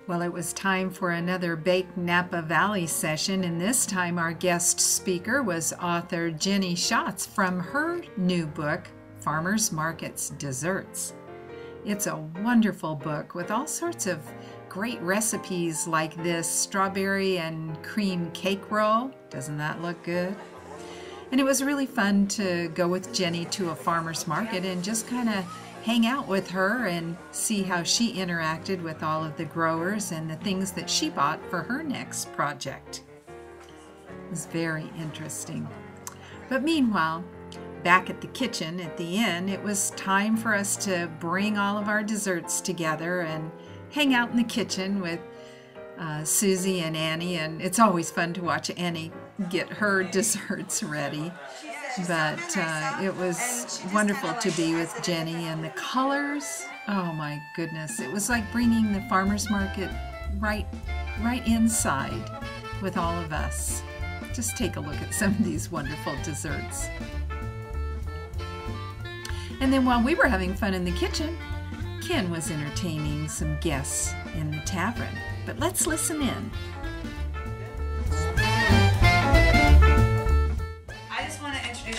Well, it was time for another Bake Napa Valley session, and this time our guest speaker was author Jennie Schacht from her new book, Farmers Market's Desserts. It's a wonderful book with all sorts of great recipes like this strawberry and cream cake roll. Doesn't that look good? And it was really fun to go with Jennie to a farmer's market and just kind of hang out with her and see how she interacted with all of the growers and the things that she bought for her next project. It was very interesting. But meanwhile, back at the kitchen at the inn, it was time for us to bring all of our desserts together and hang out in the kitchen with Susie and Annie, and it's always fun to watch Annie get her desserts ready. But it was wonderful to be with Jennie, and the colors, oh my goodness, it was like bringing the farmer's market right inside with all of us. Just take a look at some of these wonderful desserts. And then while we were having fun in the kitchen, Ken was entertaining some guests in the tavern. But let's listen in.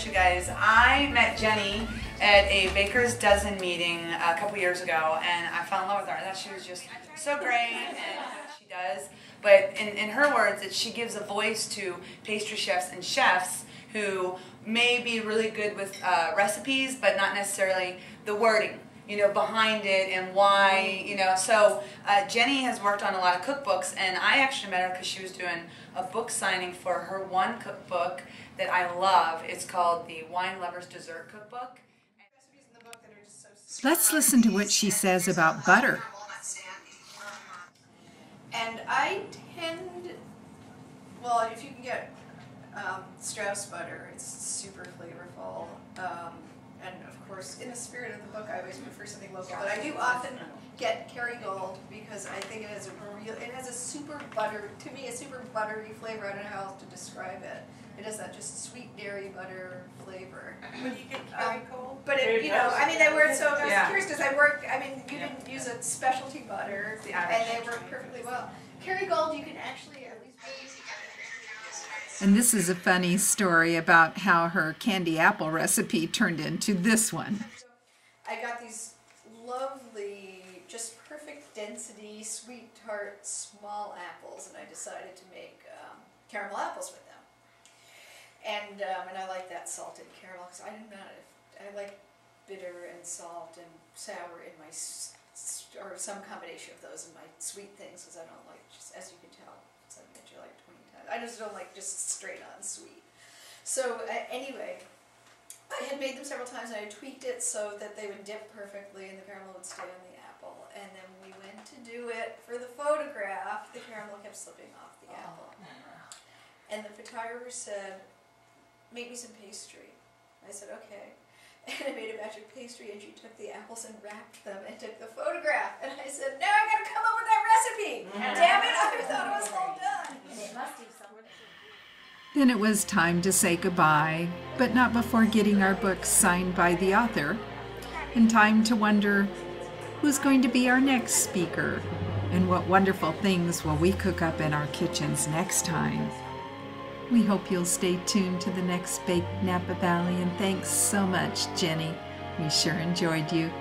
You guys, I met Jennie at a Baker's Dozen meeting a couple years ago, and I fell in love with her. I thought she was just so great and what she does. But in her words, she gives a voice to pastry chefs and chefs who may be really good with recipes, but not necessarily the wording, you know, behind it and why, you know. So Jennie has worked on a lot of cookbooks, and I actually met her because she was doing a book signing for her one cookbook that I love. It's called the Wine Lover's Dessert Cookbook. Let's listen to what she says about butter. And I tend, well, if you can get Strauss butter, it's super flavorful. And of course, in the spirit of the book, I always prefer something local. But I do often get Kerrygold because I think it has a super butter, to me, a super buttery flavor. I don't know how else to describe it. It has that just sweet dairy butter flavor. When you get Kerrygold? But it, you know, I mean, they work, so I was curious because I mean, you didn't use a specialty butter, and they work perfectly well. Kerrygold, you can actually at least And this is a funny story about how her candy apple recipe turned into this one. I got these lovely, just perfect density, sweet tart, small apples, and I decided to make caramel apples with them. And I like that salted caramel because I like bitter and salt and sour in my, or some combination of those in my sweet things, because I don't like, just as you can tell, something that you like 20 times. I just don't like just straight on sweet. So anyway, I had made them several times and I tweaked it so that they would dip perfectly and the caramel would stay on the apple. And then we went to do it for the photograph. The caramel kept slipping off the apple. And the photographer said, "Make me some pastry." I said, "Okay." And I made a batch of pastry, and she took the apples and wrapped them and took the photograph. And I said, "Now I gotta come up with that recipe! Damn it, I thought it was all done." It must be someone. Then it was time to say goodbye, but not before getting our books signed by the author, and time to wonder who's going to be our next speaker, and what wonderful things will we cook up in our kitchens next time. We hope you'll stay tuned to the next Bake Napa Valley, and thanks so much, Jennie. We sure enjoyed you.